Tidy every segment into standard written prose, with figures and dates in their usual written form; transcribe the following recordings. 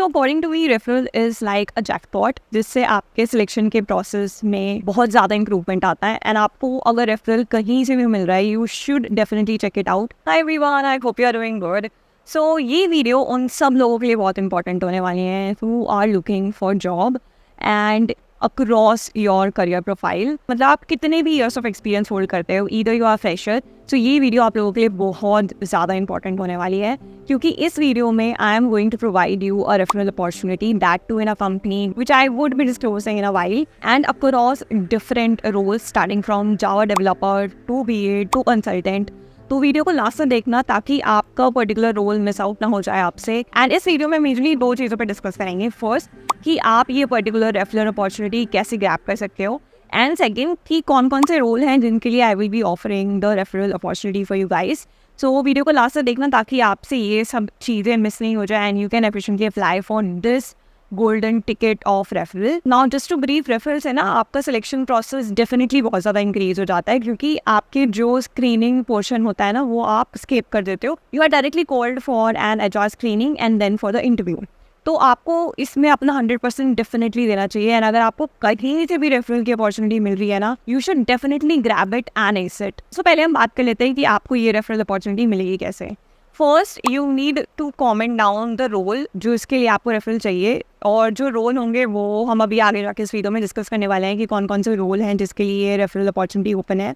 So according to me referral is like a jackpot, जिससे आपके selection के process में बहुत ज़्यादा इंप्रूवमेंट आता है. एंड आपको अगर रेफरल कहीं से भी मिल रहा है, you should definitely check it out. Hi everyone, I hope you are doing good. So ये वीडियो उन सब लोगों के लिए बहुत इंपॉर्टेंट होने वाली है who are looking for job and across your career profile. मतलब आप कितने भी ईयर्स ऑफ एक्सपीरियंस होल्ड करते हो, ईदर यू आर फ्रेशर. सो ये वीडियो आप लोगों के लिए बहुत ज़्यादा इंपॉर्टेंट होने वाली है, क्योंकि इस वीडियो में I am going to provide you a referral opportunity, that to in a company which I would be disclosing in a while, and across different roles starting from Java developer to BA to consultant. तो video को last तक देखना ताकि आपका particular role miss out ना हो जाए आपसे. एंड इस वीडियो में मेजरली 2 चीज़ों पे डिस्कस करेंगे. फर्स्ट, कि आप ये पर्टिकुलर रेफरल अपॉर्चुनिटी कैसे ग्रैब कर सकते हो, एंड सेकंड कि कौन कौन से रोल हैं जिनके लिए I will be offering the referral opportunity for you guys. So video को लास्ट तक देखना ताकि आपसे ये सब चीज़ें मिस नहीं हो जाए and you can efficiently apply for this golden ticket of referral. Now just to brief, referral से ना आपका सिलेक्शन प्रोसेस डेफिनेटली बहुत ज़्यादा इंक्रीज हो जाता है, क्योंकि आपके जो स्क्रीनिंग पोर्शन होता है ना, वो आप स्किप कर देते हो. You are directly called for an HR screening and then for the interview. तो आपको इसमें अपना 100% डेफिनेटली देना चाहिए. एंड अगर आपको कहीं से भी रेफरल की अपॉर्चुनिटी मिल रही है ना, you should definitely grab it and ace it. So पहले हम बात कर लेते हैं कि आपको ये रेफरल अपॉर्चुनिटी मिलेगी कैसे. First, you need to comment down the role जो इसके लिए आपको रेफरल चाहिए, और जो रोल होंगे वो हम अभी आगे जाके इस वीडियो में डिस्कस करने वाले हैं कि कौन कौन से रोल हैं जिसके लिए रेफरल अपॉर्चुनिटी ओपन है.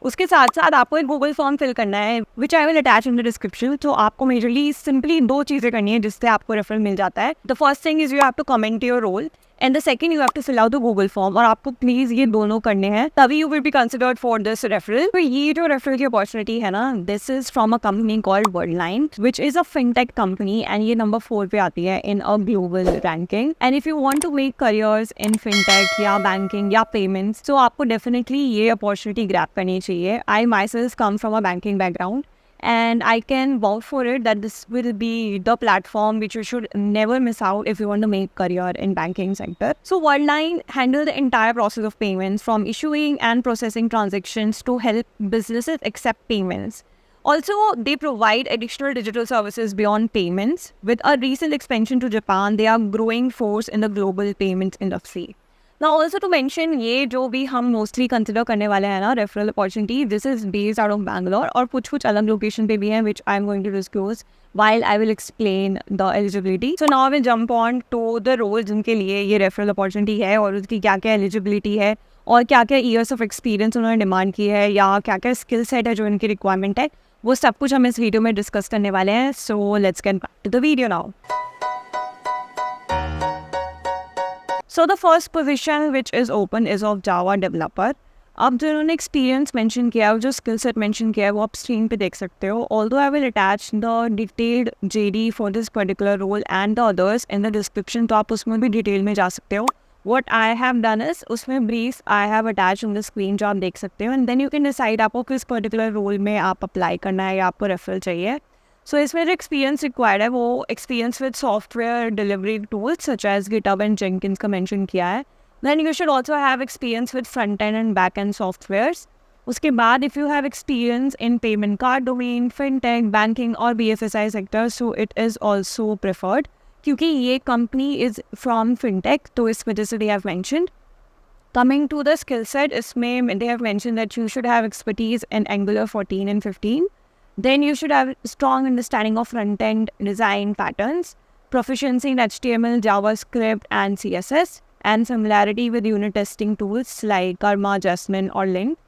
उसके साथ साथ आपको एक गूगल फॉर्म फिल करना है which I will attach in the description. तो आपको मेजरली सिंपली 2 चीज़ें करनी है जिससे आपको रेफरल मिल जाता है. The first thing is you have to comment your role and the second you have to fill out the Google form. और आपको प्लीज़ ये दोनों करने हैं, तभी you will be considered for this referral. तो ये जो रेफरल की अपॉर्चुनिटी है ना, this is from a company called Worldline which is a fintech company, and ये नंबर 4 पे आती है in a global ranking. And if you want to make careers in fintech या बैंकिंग या पेमेंट्स, तो आपको डेफिनेटली ये अपॉर्चुनिटी ग्रैब करनी चाहिए. I myself come from a banking background, and I can vouch for it that this will be the platform which you should never miss out if you want to make career in banking sector. So Worldline handle the entire process of payments, from issuing and processing transactions to help businesses accept payments. Also, they provide additional digital services beyond payments. With a recent expansion to Japan, they are growing force in the global payments industry. Now also to mention, ये जो भी हम mostly consider करने वाले हैं ना referral opportunity, this is based out of Bangalore, और कुछ कुछ अलग लोकेशन पे भी हैं which I am going to disclose while I will explain the eligibility. So now I will jump on to the roles जिनके लिए ये रेफरल अपॉर्चुनिटी है और उसकी क्या क्या एलिजिबिलिटी है और क्या क्या ईयर्स ऑफ एक्सपीरियंस उन्होंने डिमांड की है या क्या क्या स्किल सेट है जो इनकी रिक्वायरमेंट है. वो सब कुछ हम इस वीडियो में डिस्कस करने वाले हैं. So let's get back to the video now. So the first position which is open is of Java developer. अब जो इन्होंने एक्सपीरियंस मेंशन किया है, जो स्किल सेट मेंशन किया है, वो आप स्क्रीन पे देख सकते हो. Although I will attach the detailed JD for this particular role and the others in the description, तो आप उसमें भी डिटेल में जा सकते हो. What I have done is उसमें brief I have attach on the screen जो आप देख सकते हो, and then you can decide आपको किस पर्टिकुलर रोल में आप अप्लाई करना है या आपको रेफरल चाहिए. सो इसमें जो एक्सपीरियंस रिक्वायर्ड है वो experience with software delivery tools such as GitHub and Jenkins का मेंशन किया है. Then you should also have experience with front end back end softwares. उसके बाद if you have experience in payment card domain, fintech, banking और BFSI sector, so it is also preferred, क्योंकि ये company is from fintech, तो इस वजह से they have mentioned. Coming to the skill set, इसमें they have mentioned that you should have expertise in Angular 14 and 15. Then you should have strong understanding of front-end design patterns, proficiency in HTML, JavaScript, and CSS, and familiarity with unit testing tools like Karma, Jasmine, or Lint.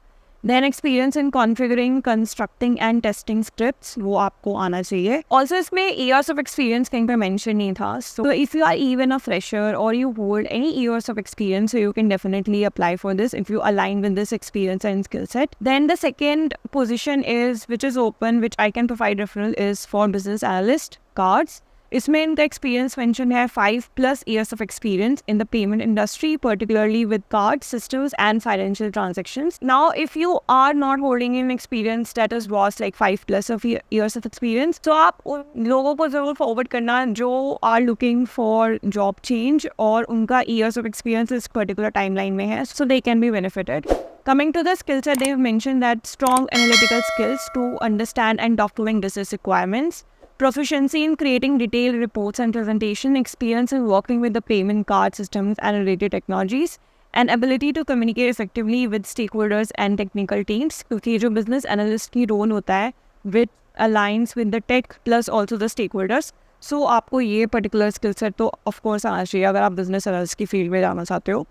Then experience in configuring, constructing, and testing scripts, वो आपको आना चाहिए. Also इसमें years of experience कहीं पर mention नहीं था. So if you are even a fresher or you hold any years of experience, so you can definitely apply for this if you align with this experience and skill set. Then the second position is, which is open, which I can provide referral, is for business analyst cards. इसमें इनका experience mention है 5+ years of experience in the payment industry, particularly with card systems and financial transactions. Now, if you are not holding an experience that is vast like 5+ of years of experience, so आप उन लोगों को ज़रूर forward करना जो are looking for job change और उनका years of experience इस particular timeline में है, so they can be benefited. Coming to the skill set, they have mentioned that strong analytical skills to understand and document business requirements, proficiency in creating detailed reports and presentation, experience in working with the payment card systems and related technologies, and ability to communicate effectively with stakeholders and technical teams. क्योंकि जो business analyst की role होता है which aligns with the tech plus also the stakeholders. So आपको ये particular skill set तो of course आना चाहिए अगर आप business analyst की field में जाना चाहते हो.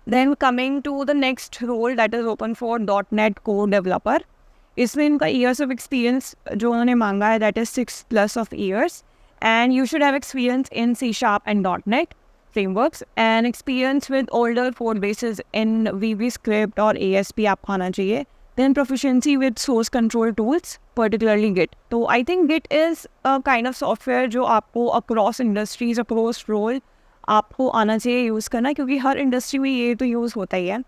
Then coming to the next role that is open for .NET Core Developer. इसमें इनका years of experience जो उन्होंने मांगा है that is 6+ of years, and you should have experience in C# and .NET frameworks and experience with older code bases in VB Script or ASP आपको आना चाहिए. Then proficiency with source control tools, particularly Git. तो I think Git is a kind of software जो आपको across industries, across role आपको आना चाहिए use करना, क्योंकि हर इंडस्ट्री में ये तो यूज़ होता ही है.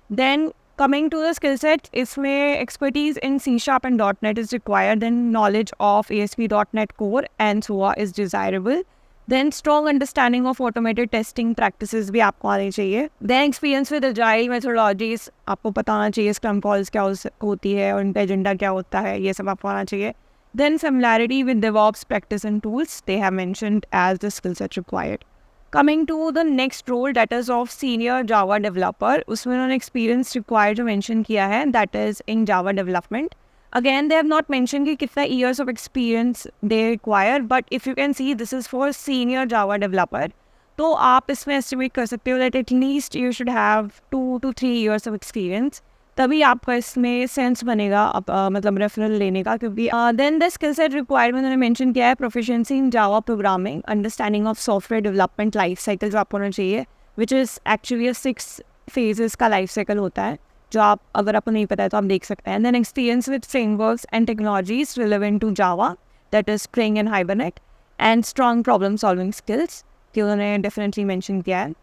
Then coming to the skill set, इसमें expertise in C# and .NET is required. Then knowledge of ASP.NET Core and SOA is desirable. Then strong understanding of automated testing practices भी आपको आनी चाहिए. Then experience with agile methodologies, आपको पता होना चाहिए scrum calls क्या होती है और उनका एजेंडा क्या होता है, ये सब आपको आना चाहिए. Then familiarity with DevOps practice and tools, they have mentioned as the skill set required. Coming to the next role that is of senior Java developer, उसमें उन्होंने experience required जो mention किया है that is in Java development. Again, they have not mentioned कि कितना years of experience they require, but if you can see this is for senior Java developer. तो आप इसमें estimate कर सकते हो that at least you should have 2 to 3 years of experience. तभी आपका इसमें सेंस बनेगा मतलब रेफरल लेने का, क्योंकि then the skill set requirement उन्होंने मेंशन किया है proficiency in Java programming, understanding of software development life cycle जो आपको होना चाहिए, विच इज़ एक्चुअली 6 फेजेस का लाइफ साइकिल होता है, जो आप अगर आपको नहीं पता है तो आप देख सकते हैं. Then experience with frameworks and technologies relevant to Java, that is Spring and Hibernate, and strong problem solving skills कि उन्होंने डेफिनेटली मेंशन किया है.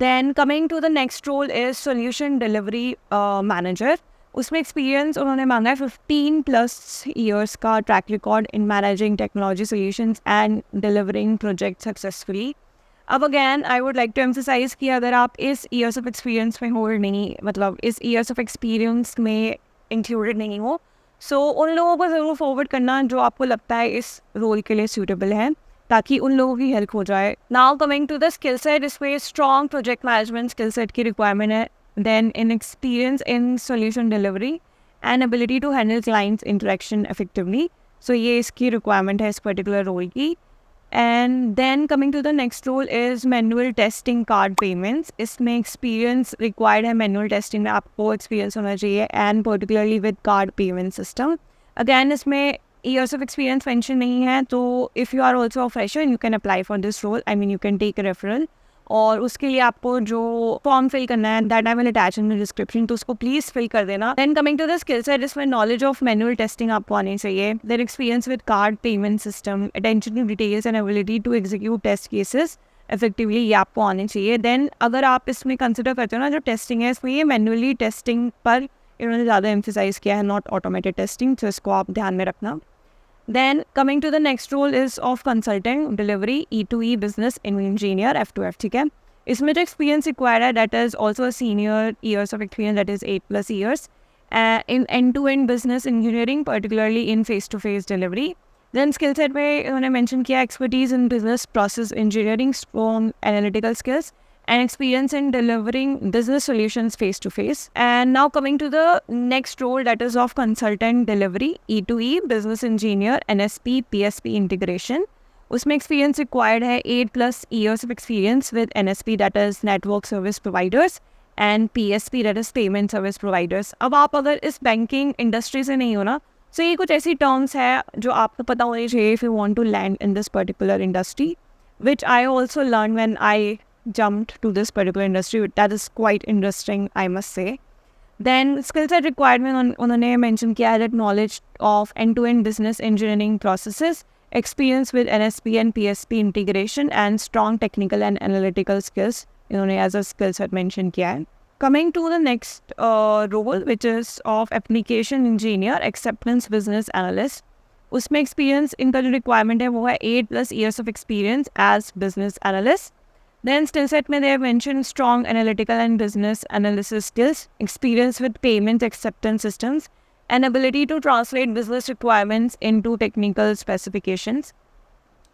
Then coming to the next role is solution delivery manager. उसमें experience उन्होंने मांगा है 15+ years का track record in managing technology solutions and delivering projects successfully. अब again I would like to emphasize कि अगर आप इस years of experience में हो नहीं, मतलब इस years of experience में included नहीं हो, so उन लोगों को ज़रूर forward करना जो आपको लगता है इस role के लिए suitable है, ताकि उन लोगों की हेल्प हो जाए. Now coming to the skill set, इसमें strong project management skill set की रिक्वायरमेंट है. Then in experience in solution delivery and ability to handle clients interaction effectively. So ये इसकी रिक्वायरमेंट है इस पर्टिकुलर रोल की. And then coming to the next role is manual testing card payments. इसमें experience required है manual testing में, आपको experience होना चाहिए, and particularly with card payment system. Again इसमें years of experience mention नहीं है, तो if you are also a fresher you can apply for this role. I mean you can take a referral, और उसके लिए आपको जो फॉर्म फिल करना है that I will attach in the description, तो उसको प्लीज़ फिल कर देना. Then coming to the skill set, इसमें knowledge of manual testing आपको आनी चाहिए. Then experience with card payment system, attention to details and ability to execute test cases effectively, ये आपको आनी चाहिए. Then अगर आप इसमें कंसिडर करते हो ना जो टेस्टिंग है, इसमें ये मैनुअली टेस्टिंग पर इन्होंने ज़्यादा एम्फेसाइज किया है, नॉट ऑटोमेटेड टेस्टिंग, तो इसको आप ध्यान में रखना. Then coming to the next role is of consulting delivery E2E business engineer F2F. ठीक है, इसमें जो experience required है that is also a senior years of experience, that is 8+ years in end-to-end business engineering, particularly in face-to-face delivery. Then skill set में उन्होंने mention किया expertise in business process engineering, strong analytical skills, and experience in delivering business solutions face-to-face. And now coming to the next role that is of consultant delivery E2E business engineer NSP PSP integration. उसमें experience required है 8+ years of experience with NSP, that is network service providers, and PSP, that is payment service providers. अब आप अगर इस banking industry से नहीं हो ना, so ये कुछ ऐसी terms है जो आपको पता होनी चाहिए if you want to land in this particular industry, which I also learned when I jumped to this particular industry. That is quite interesting, I must say. Then skill set requirement उन्होंने mention किया है that knowledge of end-to-end business engineering processes, experience with NSP and PSP integration, and strong technical and analytical skills इन्होंने as a skill set mention किया है. Coming to the next role, which is of application engineer acceptance business analyst. उसमें experience इनका जो requirement है वो है 8+ years of experience as business analyst. Then skill set में they have mentioned strong analytical and business analysis skills, experience with payment acceptance systems, and ability to translate business requirements into technical specifications.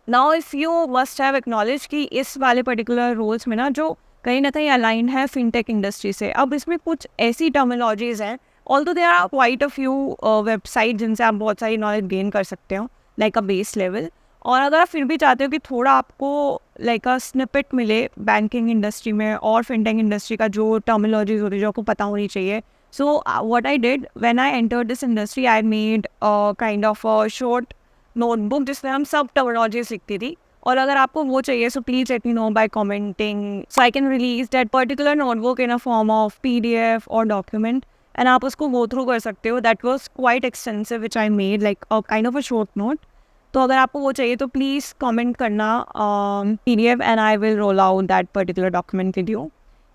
Now if you must have acknowledged कि इस वाले particular roles में ना जो कहीं ना कहीं aligned है फिनटेक इंडस्ट्री से, अब इसमें कुछ ऐसी टर्मिनोलॉजीज़ हैं, although there are quite a few website जिनसे आप बहुत सारी नॉलेज गेन कर सकते हो लाइक अ बेस लेवल, और अगर आप फिर भी चाहते हो कि थोड़ा आपको लाइक अ स्निपेट मिले बैंकिंग इंडस्ट्री में और फिनटेक इंडस्ट्री का जो टर्मिनोलॉजीज होती है जो आपको पता होनी चाहिए, so what I did when I entered this industry, I made kind of a short notebook जिसमें हम सब टर्मिनोलॉजीज लिखती थी, और अगर आपको वो चाहिए so please let me know by commenting so I can release that particular notebook in a form of PDF और डॉक्यूमेंट एंड आप उसको गो थ्रू कर सकते हो. That was quite extensive which I made like a kind of a short note. तो अगर आपको वो चाहिए तो प्लीज़ कमेंट करना PDF and I will roll out that particular document with you.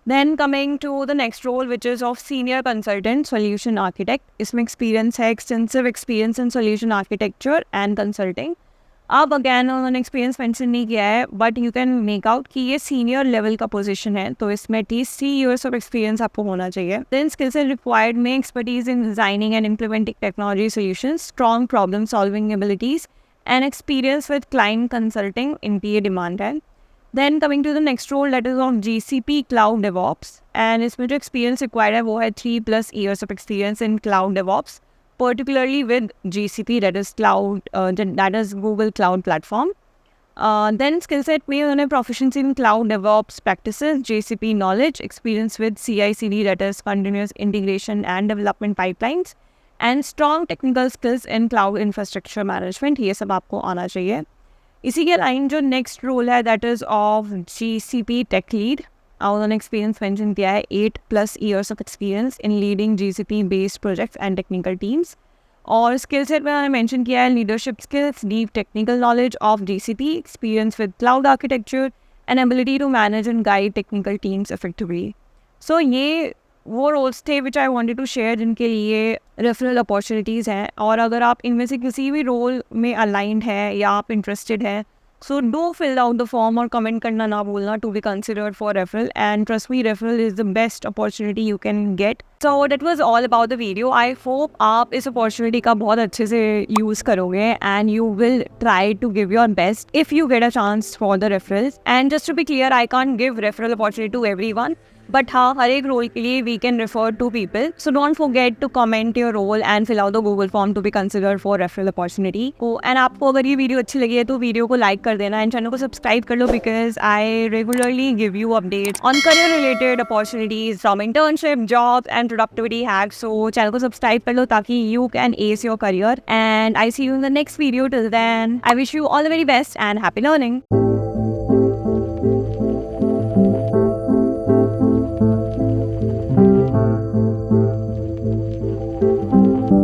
Then coming to the next role, which is of senior consultant solution architect. इसमें experience है, extensive experience in solution architecture and consulting. अब again उन्होंने experience mention नहीं किया है, but you can make out कि ये senior level का position है, तो इसमें at least 3 years of experience आपको होना चाहिए. Then skills are required में expertise in designing and implementing technology solutions, strong problem solving abilities, and experience with client consulting इनकी ये demand है. Then coming to the next role, that is of GCP Cloud DevOps, and इसमें जो experience required है वो है 3+ years of experience in Cloud DevOps, particularly with GCP, that is cloud, that is Google Cloud Platform. Then skill set में उन्होंने proficiency in Cloud DevOps practices, GCP knowledge, experience with CI/CD, that is continuous integration and development pipelines, and strong technical skills in cloud infrastructure management. ये सब आपको आना चाहिए. इसी के line जो नेक्स्ट रोल है that is of GCP tech lead, और उन्होंने एक्सपीरियंस मेंशन किया है 8+ years of experience in leading GCP based projects and technical teams. और स्किल सेट में उन्होंने मेंशन किया है leadership skills, deep technical knowledge of GCP, experience with cloud architecture and ability to manage and guide technical teams effectively. So ये वो roles थे which I wanted to share जिनके लिए रेफरल अपॉर्चुनिटीज़ हैं, और अगर आप इनमें से किसी भी रोल में अलाइंड है या आप इंटरेस्टेड हैं, so do fill out the form और कमेंट करना ना भूलना to be considered for referral. And trust me, referral is the best opportunity you can get. So that was all about the video. I hope आप इस opportunity का बहुत अच्छे से यूज़ करोगे and you will try to give your best if you get a chance for the referrals. And just to be clear, I can't give referral opportunity to everyone, but हाँ, हर एक role के लिए we can refer to people. So don't forget to comment your role and fill out the Google form to be considered for referral opportunity. And आपको अगर ये video अच्छी लगी है तो वीडियो को लाइक कर देना एंड चैनल को सब्सक्राइब कर लो, because I regularly give you updates on career related opportunities from internship, job and productivity hacks. So channel को सब्सक्राइब कर लो ताकि you can ace your career. And I see you in the next video. Till then I wish you all the very best and happy learning.